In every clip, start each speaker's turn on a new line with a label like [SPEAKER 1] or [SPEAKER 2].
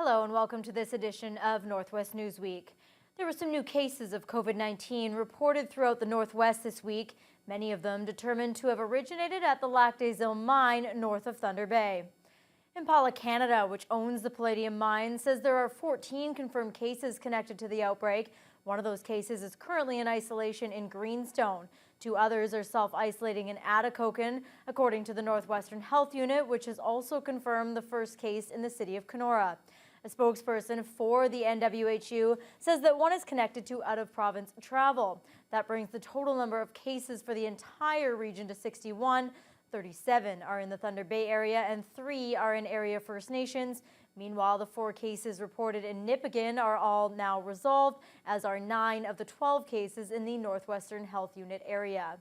[SPEAKER 1] Hello and welcome to this edition of Northwest Newsweek. There were some new cases of COVID-19 reported throughout the Northwest this week, many of them determined to have originated at the Lac des Îles mine north of Thunder Bay. Impala Canada, which owns the palladium mine, says there are 14 confirmed cases connected to the outbreak. One of those cases is currently in isolation in Greenstone. Two others are self-isolating in Atikokan, according to the Northwestern Health Unit, which has also confirmed the first case in the city of Kenora. A spokesperson for the NWHU says that one is connected to out-of-province travel. That brings the total number of cases for the entire region to 61. 37 are in the Thunder Bay area and 3 are in area First Nations. Meanwhile, the 4 cases reported in Nipigon are all now resolved, as are 9 of the 12 cases in the Northwestern Health Unit area.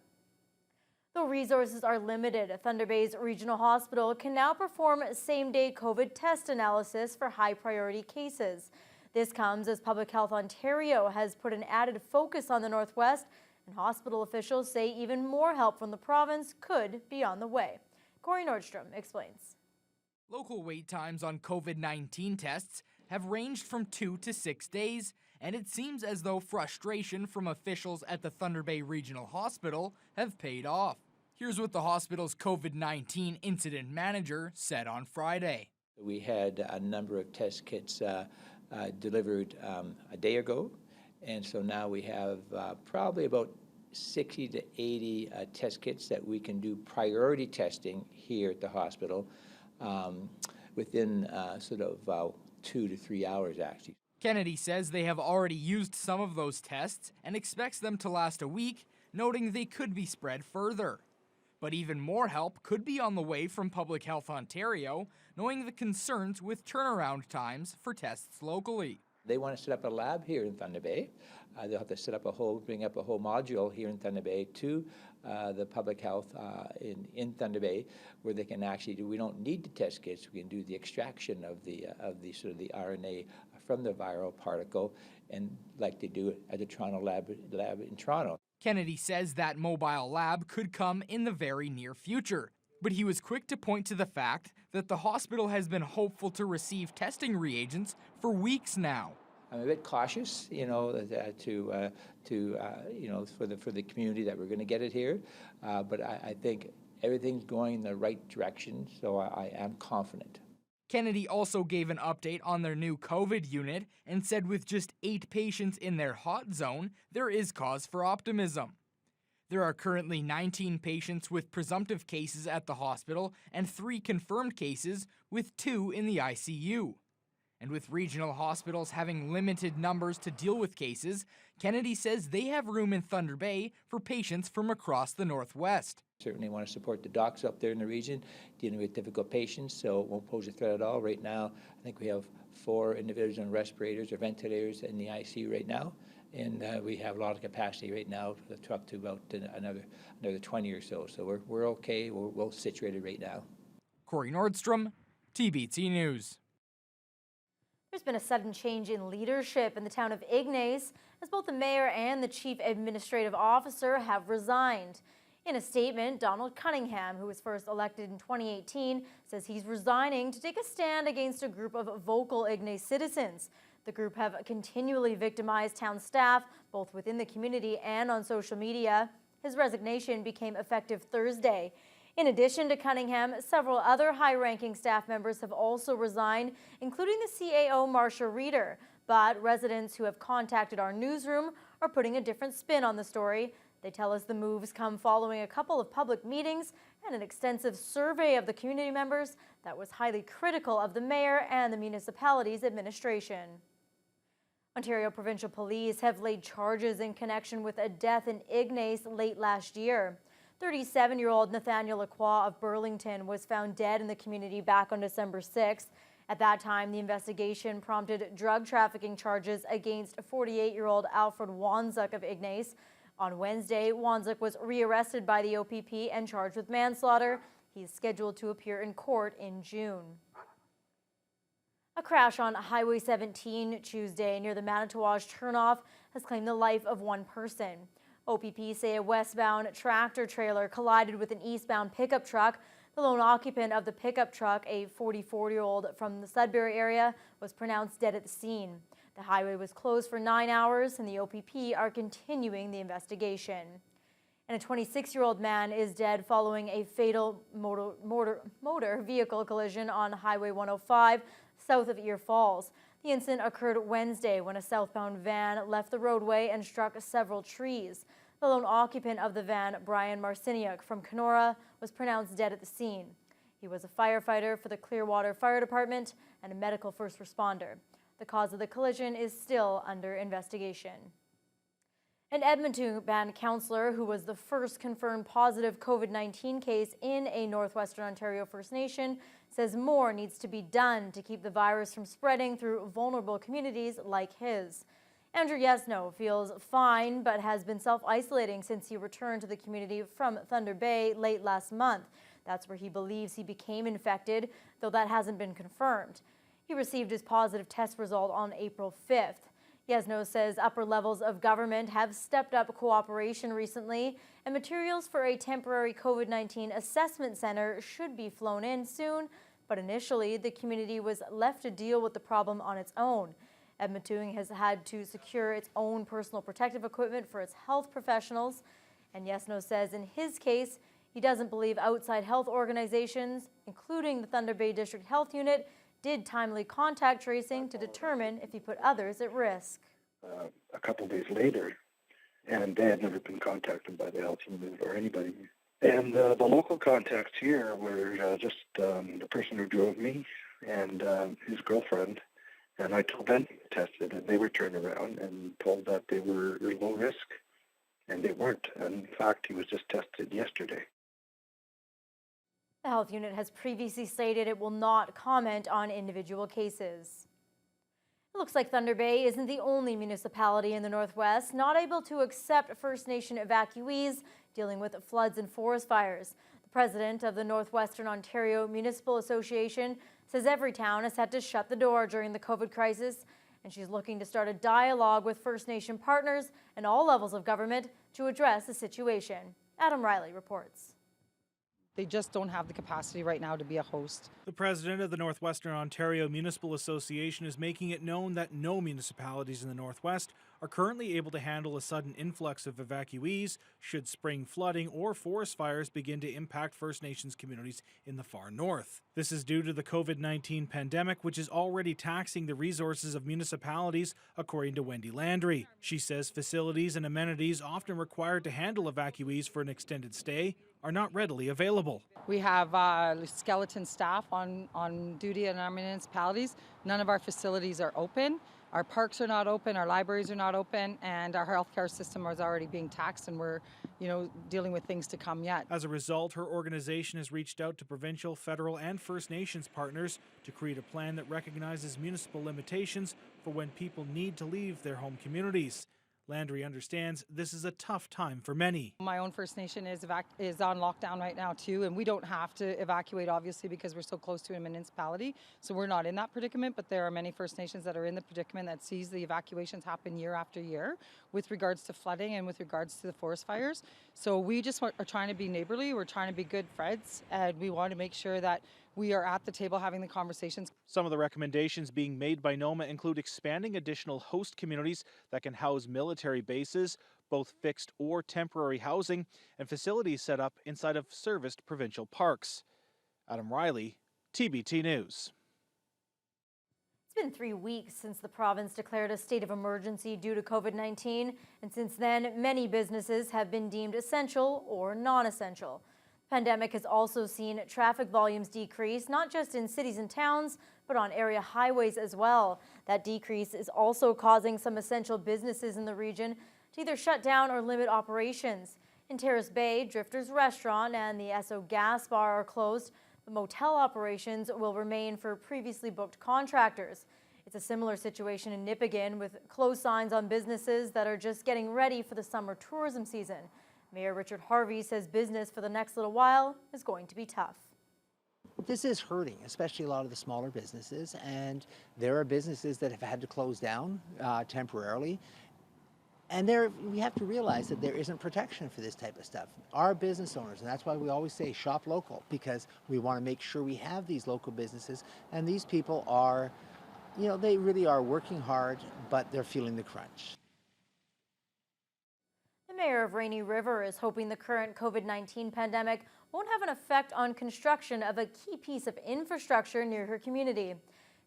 [SPEAKER 1] Though resources are limited, Thunder Bay's regional hospital can now perform same-day COVID test analysis for high-priority cases. This comes as Public Health Ontario has put an added focus on the Northwest, and hospital officials say even more help from the province could be on the way. Corey Nordstrom explains.
[SPEAKER 2] Local wait times on COVID-19 tests have ranged from 2 to 6 days, and it seems as though frustration from officials at the Thunder Bay Regional Hospital have paid off. Here's what the hospital's COVID-19 incident manager said on Friday.
[SPEAKER 3] We had a number of test kits delivered a day ago, and so now we have probably about 60 to 80 test kits that we can do priority testing here at the hospital within sort of 2 to 3 hours, actually.
[SPEAKER 2] Kennedy says they have already used some of those tests and expects them to last a week, noting they could be spread further. But even more help could be on the way from Public Health Ontario, knowing the concerns with turnaround times for tests locally.
[SPEAKER 3] They want to set up a lab here in Thunder Bay. They'll have to set up bring up a whole module here in Thunder Bay to the public health in Thunder Bay, where they can actually do. We don't need the test kits. We can do the extraction of the sort of the RNA from the viral particle, and like they do at the Toronto lab in Toronto.
[SPEAKER 2] Kennedy says that mobile lab could come in the very near future, but he was quick to point to the fact that the hospital has been hopeful to receive testing reagents for weeks now.
[SPEAKER 3] I'm a bit cautious, you know, for the community that we're going to get it here, but I think everything's going in the right direction, so I am confident.
[SPEAKER 2] Kennedy also gave an update on their new COVID unit and said with just 8 patients in their hot zone, there is cause for optimism. There are currently 19 patients with presumptive cases at the hospital and 3 confirmed cases, with 2 in the ICU. And with regional hospitals having limited numbers to deal with cases, Kennedy says they have room in Thunder Bay for patients from across the Northwest.
[SPEAKER 3] Certainly want to support the docs up there in the region dealing with difficult patients, so it won't pose a threat at all. Right now, I think we have 4 individuals on respirators or ventilators in the ICU right now, and we have a lot of capacity right now to up to about another 20 or so. So we're okay. We're well situated right now.
[SPEAKER 2] Corey Nordstrom, TBT News.
[SPEAKER 1] There's been a sudden change in leadership in the town of Ignace, as both the mayor and the chief administrative officer have resigned. In a statement, Donald Cunningham, who was first elected in 2018, says he's resigning to take a stand against a group of vocal Ignace citizens. The group have continually victimized town staff, both within the community and on social media. His resignation became effective Thursday. In addition to Cunningham, several other high-ranking staff members have also resigned, including the CAO Marcia Reeder. But residents who have contacted our newsroom are putting a different spin on the story. They tell us the moves come following a couple of public meetings and an extensive survey of the community members that was highly critical of the mayor and the municipality's administration. Ontario Provincial Police have laid charges in connection with a death in Ignace late last year. 37-year-old Nathaniel Lacroix of Burlington was found dead in the community back on December 6th. At that time, the investigation prompted drug trafficking charges against 48-year-old Alfred Wanzuk of Ignace. On Wednesday, Wanzuk was rearrested by the OPP and charged with manslaughter. He is scheduled to appear in court in June. A crash on Highway 17 Tuesday near the Manitouwadge turnoff has claimed the life of one person. OPP say a westbound tractor trailer collided with an eastbound pickup truck. The lone occupant of the pickup truck, a 44-year-old from the Sudbury area, was pronounced dead at the scene. The highway was closed for 9 hours, and the OPP are continuing the investigation. And a 26-year-old man is dead following a fatal motor vehicle collision on Highway 105 south of Ear Falls. The incident occurred Wednesday when a southbound van left the roadway and struck several trees. The lone occupant of the van, Brian Marciniuk from Kenora, was pronounced dead at the scene. He was a firefighter for the Clearwater Fire Department and a medical first responder. The cause of the collision is still under investigation. An Edmonton councillor who was the first confirmed positive COVID-19 case in a Northwestern Ontario First Nation says more needs to be done to keep the virus from spreading through vulnerable communities like his. Andrew Yesno feels fine but has been self-isolating since he returned to the community from Thunder Bay late last month. That's where he believes he became infected, though that hasn't been confirmed. He received his positive test result on April 5th. Yesno says upper levels of government have stepped up cooperation recently, and materials for a temporary COVID-19 assessment center should be flown in soon, but initially the community was left to deal with the problem on its own. Edmonton has had to secure its own personal protective equipment for its health professionals, and Yesno says in his case, he doesn't believe outside health organizations, including the Thunder Bay District Health Unit, did timely contact tracing to determine if he put others at risk.
[SPEAKER 4] A couple of days later, and they had never been contacted by the health unit or anybody. And the local contacts here were just the person who drove me and his girlfriend. And I told them to get tested, and they were turned around and told that they were low risk, and they weren't. And in fact, he was just tested yesterday.
[SPEAKER 1] The health unit has previously stated it will not comment on individual cases. It looks like Thunder Bay isn't the only municipality in the Northwest not able to accept First Nation evacuees dealing with floods and forest fires. The president of the Northwestern Ontario Municipal Association says every town has had to shut the door during the COVID crisis, and she's looking to start a dialogue with First Nation partners and all levels of government to address the situation. Adam Riley reports.
[SPEAKER 5] They just don't have the capacity right now to be a host.
[SPEAKER 6] The president of the Northwestern Ontario Municipal Association is making it known that no municipalities in the Northwest are currently able to handle a sudden influx of evacuees should spring flooding or forest fires begin to impact First Nations communities in the far north. This is due to the COVID-19 pandemic, which is already taxing the resources of municipalities, according to Wendy Landry. She says facilities and amenities often required to handle evacuees for an extended stay are not readily available.
[SPEAKER 5] We have skeleton staff on duty in our municipalities. None of our facilities are open. Our parks are not open, our libraries are not open, and our healthcare system is already being taxed, and we're, dealing with things to come yet.
[SPEAKER 6] As a result, her organization has reached out to provincial, federal, and First Nations partners to create a plan that recognizes municipal limitations for when people need to leave their home communities. Landry understands this is a tough time for many.
[SPEAKER 5] My own First Nation is on lockdown right now too, and we don't have to evacuate obviously because we're so close to a municipality, so we're not in that predicament, but there are many First Nations that are in the predicament that sees the evacuations happen year after year with regards to flooding and with regards to the forest fires. So we just are trying to be neighborly, we're trying to be good friends, and we want to make sure that we are at the table having the conversations.
[SPEAKER 6] Some of the recommendations being made by NOMA include expanding additional host communities that can house military bases, both fixed or temporary housing, and facilities set up inside of serviced provincial parks. Adam Riley, TBT News.
[SPEAKER 1] It's been 3 weeks since the province declared a state of emergency due to COVID-19, and since then, many businesses have been deemed essential or non-essential. The pandemic has also seen traffic volumes decrease, not just in cities and towns, but on area highways as well. That decrease is also causing some essential businesses in the region to either shut down or limit operations. In Terrace Bay, Drifter's Restaurant and the Esso Gas Bar are closed, but motel operations will remain for previously booked contractors. It's a similar situation in Nipigon with closed signs on businesses that are just getting ready for the summer tourism season. Mayor Richard Harvey says business for the next little while is going to be tough.
[SPEAKER 7] This is hurting, especially a lot of the smaller businesses, and there are businesses that have had to close down temporarily. And we have to realize that there isn't protection for this type of stuff. Our business owners, and that's why we always say shop local, because we want to make sure we have these local businesses. And these people are, they really are working hard, but they're feeling the crunch.
[SPEAKER 1] The mayor of Rainy River is hoping the current COVID-19 pandemic won't have an effect on construction of a key piece of infrastructure near her community.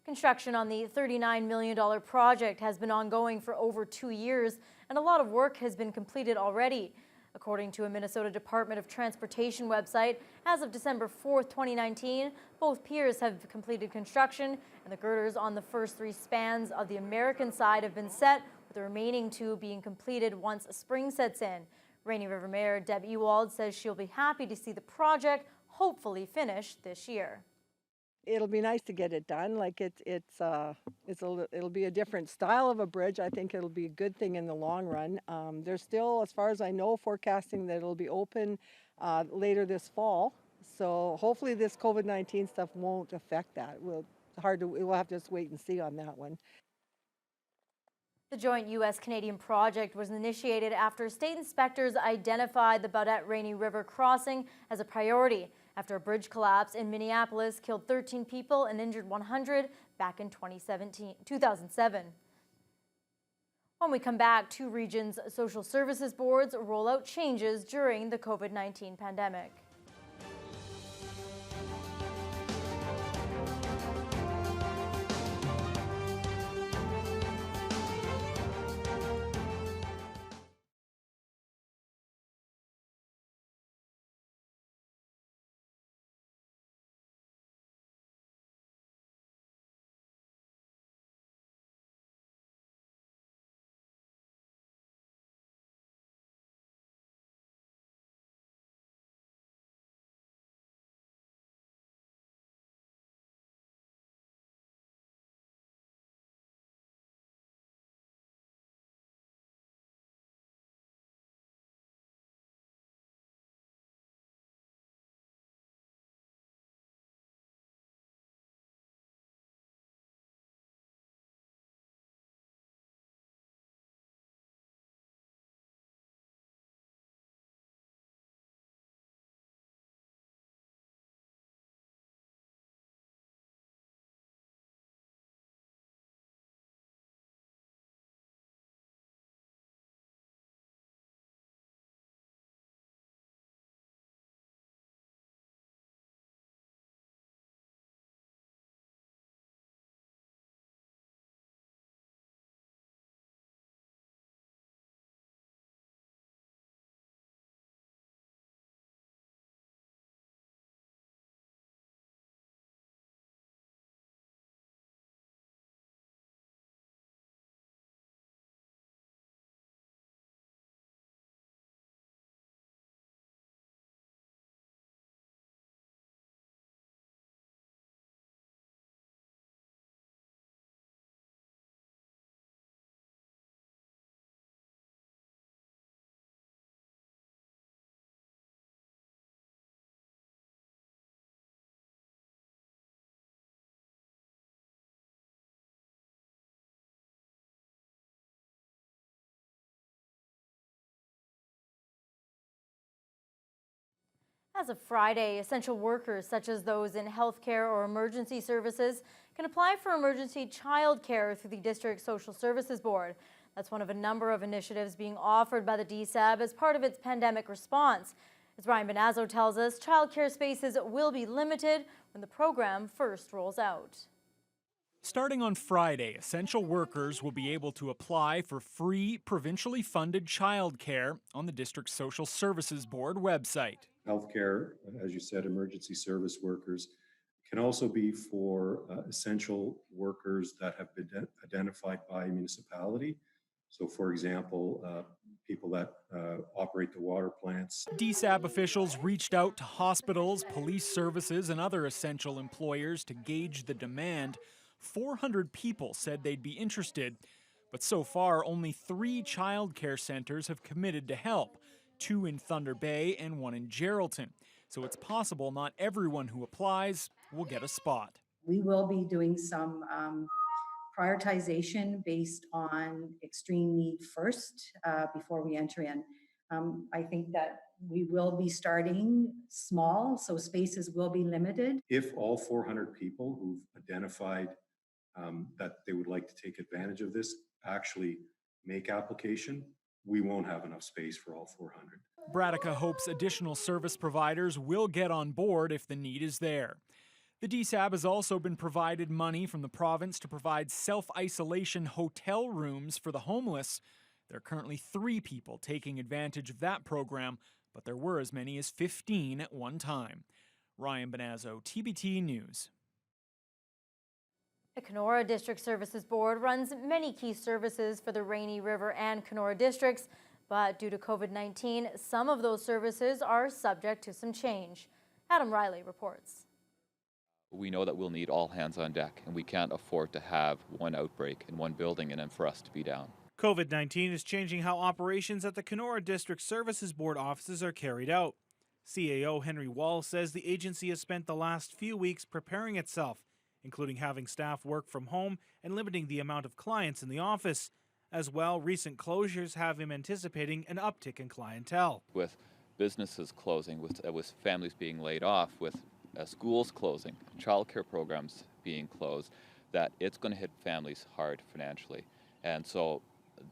[SPEAKER 1] Construction on the $39 million project has been ongoing for over 2 years, and a lot of work has been completed already. According to a Minnesota Department of Transportation website, as of December 4th, 2019, both piers have completed construction, and the girders on the first 3 spans of the American side have been set, with the remaining 2 being completed once spring sets in. Rainy River Mayor Deb Ewald says she'll be happy to see the project hopefully finished this year.
[SPEAKER 8] It'll be nice to get it done. Like it'll be a different style of a bridge. I think it'll be a good thing in the long run. They're still, as far as I know, forecasting that it'll be open later this fall. So hopefully this COVID-19 stuff won't affect that. We'll have to just wait and see on that one.
[SPEAKER 1] The joint U.S.-Canadian project was initiated after state inspectors identified the Baudette-Rainy River crossing as a priority after a bridge collapse in Minneapolis killed 13 people and injured 100 back in 2007. When we come back, 2 regions' social services boards roll out changes during the COVID-19 pandemic. As of Friday, essential workers such as those in healthcare or emergency services can apply for emergency child care through the District Social Services Board. That's one of a number of initiatives being offered by the DSAB as part of its pandemic response. As Brian Benazzo tells us, child care spaces will be limited when the program first rolls out.
[SPEAKER 9] Starting on Friday, essential workers will be able to apply for free, provincially funded childcare on the District Social Services Board website.
[SPEAKER 10] Healthcare, as you said, emergency service workers, can also be for essential workers that have been identified by a municipality. So, for example, people that operate the water plants.
[SPEAKER 9] DSAB officials reached out to hospitals, police services, and other essential employers to gauge the demand. 400 people said they'd be interested, but so far only 3 child care centers have committed to help, 2 in Thunder Bay and 1 in Geraldton. So it's possible not everyone who applies will get a spot.
[SPEAKER 11] We will be doing some prioritization based on extreme need first before we enter in. I think that we will be starting small, so spaces will be limited.
[SPEAKER 10] If all 400 people who've identified that they would like to take advantage of this actually make application, we won't have enough space for all 400.
[SPEAKER 9] Braddock hopes additional service providers will get on board if the need is there. The DSAB has also been provided money from the province to provide self-isolation hotel rooms for the homeless. There are currently 3 people taking advantage of that program, but there were as many as 15 at one time. Ryan Benazzo, TBT News.
[SPEAKER 1] The Kenora District Services Board runs many key services for the Rainy River and Kenora districts, but due to COVID-19, some of those services are subject to some change. Adam Riley reports.
[SPEAKER 12] We know that we'll need all hands on deck, and we can't afford to have one outbreak in one building and then for us to be down.
[SPEAKER 6] COVID-19 is changing how operations at the Kenora District Services Board offices are carried out. CAO Henry Wall says the agency has spent the last few weeks preparing itself, including having staff work from home and limiting the amount of clients in the office. As well, recent closures have him anticipating an uptick in clientele.
[SPEAKER 12] With businesses closing, with families being laid off, with schools closing, childcare programs being closed, that it's going to hit families hard financially. And so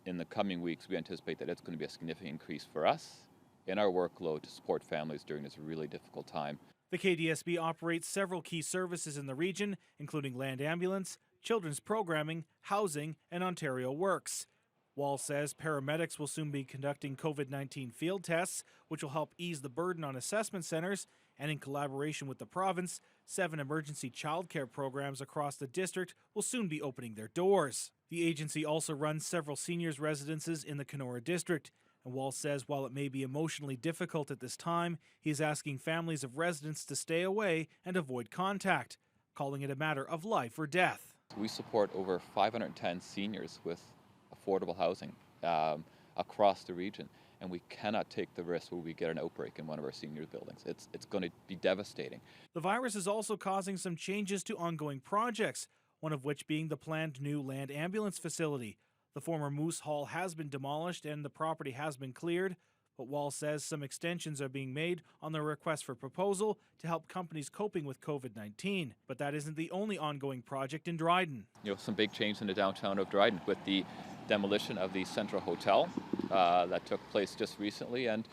[SPEAKER 12] in the coming weeks, we anticipate that it's going to be a significant increase for us in our workload to support families during this really difficult time.
[SPEAKER 6] The KDSB operates several key services in the region, including land ambulance, children's programming, housing, and Ontario Works. Wall says paramedics will soon be conducting COVID-19 field tests, which will help ease the burden on assessment centres, and in collaboration with the province, 7 emergency childcare programs across the district will soon be opening their doors. The agency also runs several seniors' residences in the Kenora district, and Wall says while it may be emotionally difficult at this time, he is asking families of residents to stay away and avoid contact, calling it a matter of life or death.
[SPEAKER 12] We support over 510 seniors with affordable housing across the region, and we cannot take the risk where we get an outbreak in one of our seniors' buildings. It's going to be devastating.
[SPEAKER 6] The virus is also causing some changes to ongoing projects, one of which being the planned new land ambulance facility. The former Moose Hall has been demolished and the property has been cleared, but Wall says some extensions are being made on the request for proposal to help companies coping with COVID-19. But that isn't the only ongoing project in Dryden.
[SPEAKER 12] Some big change in the downtown of Dryden with the demolition of the Central Hotel that took place just recently, and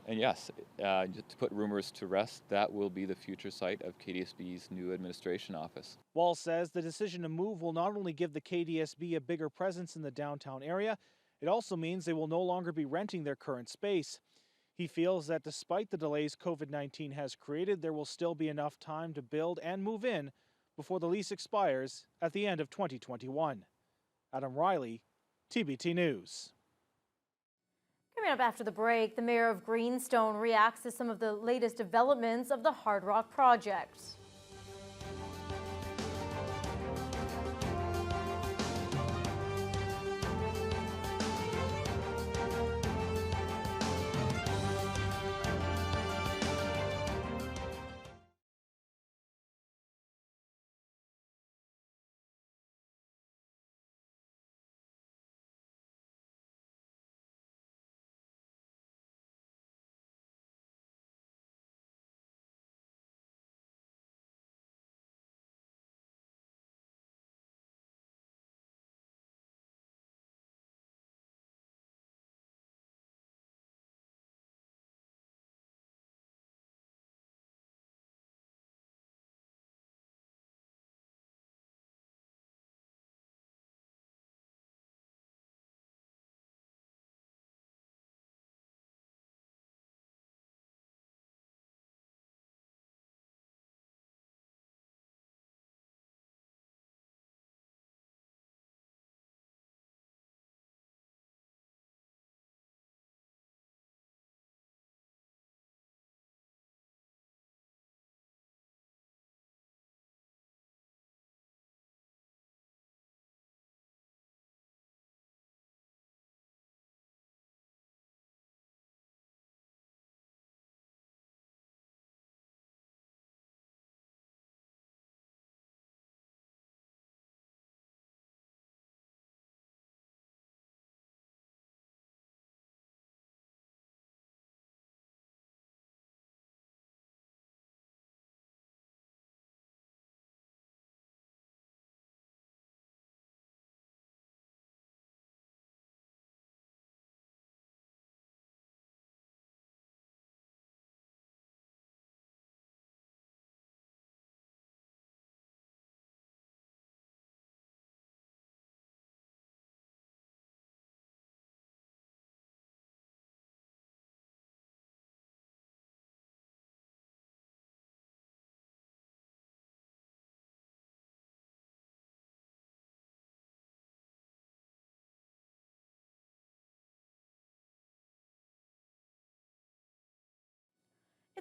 [SPEAKER 12] yes, to put rumors to rest, that will be the future site of KDSB's new administration office.
[SPEAKER 6] Wall says the decision to move will not only give the KDSB a bigger presence in the downtown area, it also means they will no longer be renting their current space. He feels that despite the delays COVID-19 has created, there will still be enough time to build and move in before the lease expires at the end of 2021. Adam Riley, TBT News.
[SPEAKER 1] Coming up after the break, the mayor of Greenstone reacts to some of the latest developments of the Hard Rock project.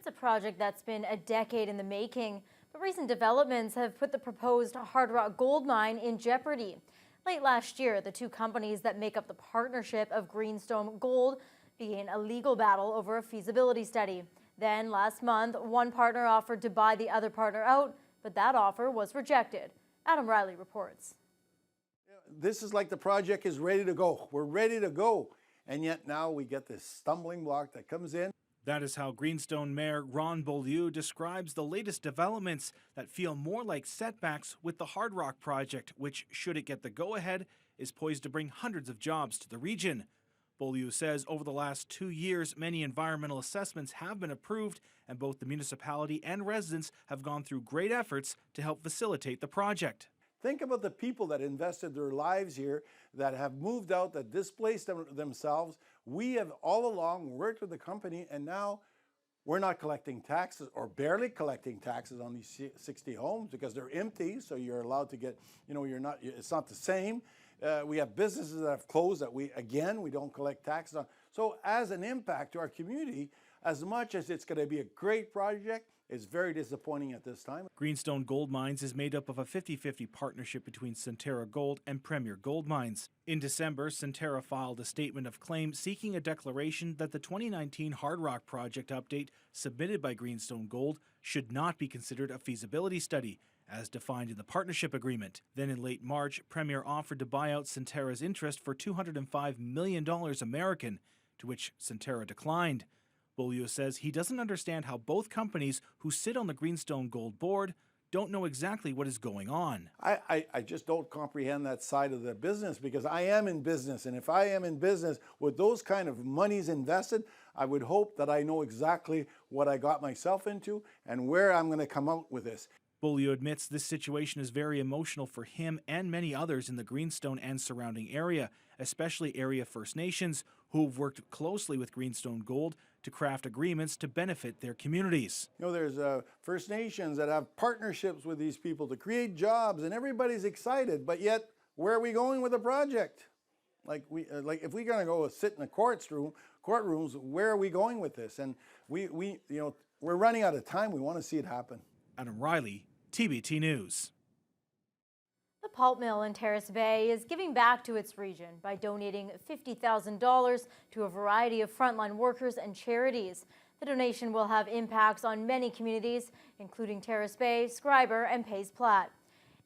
[SPEAKER 1] It's a project that's been a decade in the making, but recent developments have put the proposed hard rock gold mine in jeopardy. Late last year, the two companies that make up the partnership of Greenstone Gold began a legal battle over a feasibility study. Then last month, one partner offered to buy the other partner out, but that offer was rejected. Adam Riley reports.
[SPEAKER 13] This is like the project is ready to go. We're ready to go. And yet now we get this stumbling block that comes in.
[SPEAKER 6] That is how Greenstone Mayor Ron Beaulieu describes the latest developments that feel more like setbacks with the Hard Rock project, which, should it get the go-ahead, is poised to bring hundreds of jobs to the region. Beaulieu says over the last 2 years, many environmental assessments have been approved, and both the municipality and residents have gone through great efforts to help facilitate the project.
[SPEAKER 13] Think about the people that invested their lives here, that have moved out, that displaced themselves. We have all along worked with the company, and now we're not collecting taxes, or barely collecting taxes on these 60 homes because they're empty, so you're allowed to get, it's not the same. We have businesses that have closed that we don't collect taxes on. So as an impact to our community, as much as it's going to be a great project, it's very disappointing at this time.
[SPEAKER 6] Greenstone Gold Mines is made up of a 50-50 partnership between Centerra Gold and Premier Gold Mines. In December, Centerra filed a statement of claim seeking a declaration that the 2019 Hard Rock project update submitted by Greenstone Gold should not be considered a feasibility study, as defined in the partnership agreement. Then in late March, Premier offered to buy out Centerra's interest for $205 million American, to which Centerra declined. Beaulieu says he doesn't understand how both companies who sit on the Greenstone Gold board don't know exactly what is going on.
[SPEAKER 13] I just don't comprehend that side of the business, because I am in business, and if I am in business with those kind of monies invested, I would hope that I know exactly what I got myself into and where I'm going to come out with this.
[SPEAKER 6] Beaulieu admits this situation is very emotional for him and many others in the Greenstone and surrounding area, especially area First Nations, who have worked closely with Greenstone Gold to craft agreements to benefit their communities.
[SPEAKER 13] There's First Nations that have partnerships with these people to create jobs, and everybody's excited, but yet where are we going with the project? Like if we're going to go sit in the courtrooms, where are we going with this? And we're running out of time. We want to see it happen.
[SPEAKER 6] Adam Riley, TBT News.
[SPEAKER 1] The pulp mill in Terrace Bay is giving back to its region by donating $50,000 to a variety of frontline workers and charities. The donation will have impacts on many communities, including Terrace Bay, Schreiber, and Pays Plat.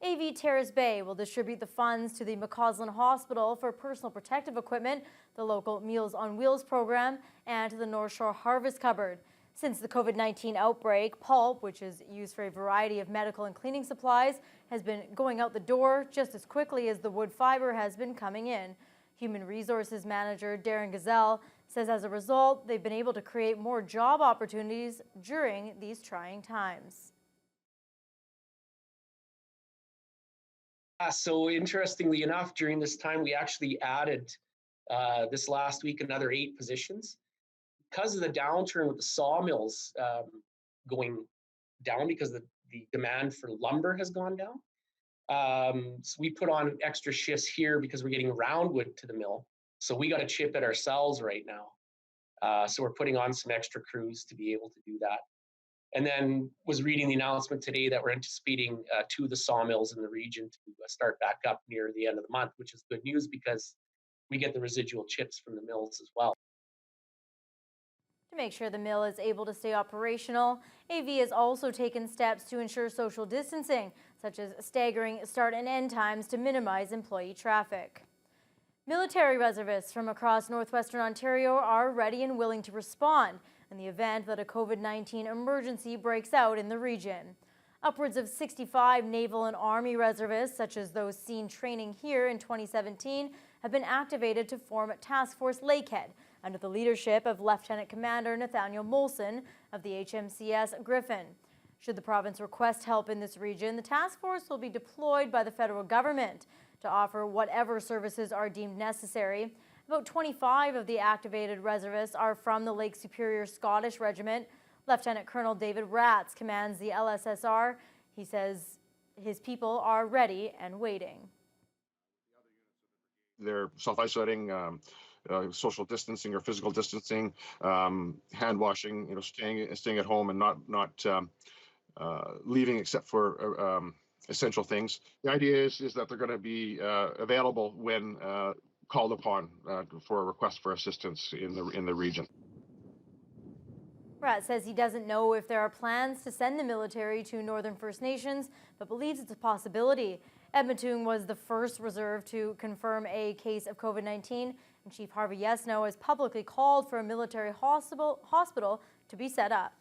[SPEAKER 1] AV Terrace Bay will distribute the funds to the McCausland Hospital for personal protective equipment, the local Meals on Wheels program, and to the North Shore Harvest Cupboard. Since the COVID-19 outbreak, pulp, which is used for a variety of medical and cleaning supplies, has been going out the door just as quickly as the wood fiber has been coming in. Human Resources Manager Darren Gazelle says as a result, they've been able to create more job opportunities during these trying times.
[SPEAKER 14] So interestingly enough, during this time, we actually added this last week another 8 positions. Because of the downturn with the sawmills going down, because the demand for lumber has gone down. So we put on extra shifts here because we're getting roundwood to the mill. So we got to chip it ourselves right now. So we're putting on some extra crews to be able to do that. And then was reading the announcement today that we're anticipating 2 of the sawmills in the region to start back up near the end of the month, which is good news because we get the residual chips from the mills as well.
[SPEAKER 1] To make sure the mill is able to stay operational, AV has also taken steps to ensure social distancing, such as staggering start and end times to minimize employee traffic. Military reservists from across northwestern Ontario are ready and willing to respond in the event that a COVID-19 emergency breaks out in the region. Upwards of 65 Naval and Army reservists, such as those seen training here in 2017, have been activated to form Task Force Lakehead under the leadership of Lieutenant Commander Nathaniel Molson of the HMCS Griffin. Should the province request help in this region, the task force will be deployed by the federal government to offer whatever services are deemed necessary. About 25 of the activated reservists are from the Lake Superior Scottish Regiment. Lieutenant Colonel David Ratz commands the LSSR. He says his people are ready and waiting.
[SPEAKER 15] They're self-isolating. social distancing or physical distancing, hand washing, staying at home and not leaving except for essential things. The idea is that they're going to be available when called upon for a request for assistance in the region.
[SPEAKER 1] Pratt says he doesn't know if there are plans to send the military to Northern First Nations, but believes it's a possibility. Edmonton was the first reserve to confirm a case of COVID-19, and Chief Harvey Yesno has publicly called for a military hospital to be set up.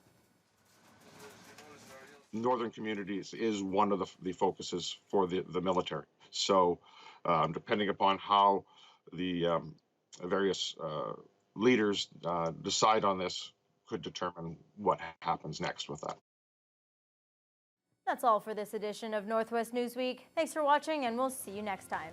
[SPEAKER 15] Northern communities is one of the focuses for the military. So depending upon how the various leaders decide on this could determine what happens next with that.
[SPEAKER 1] That's all for this edition of Northwest Newsweek. Thanks for watching, and we'll see you next time.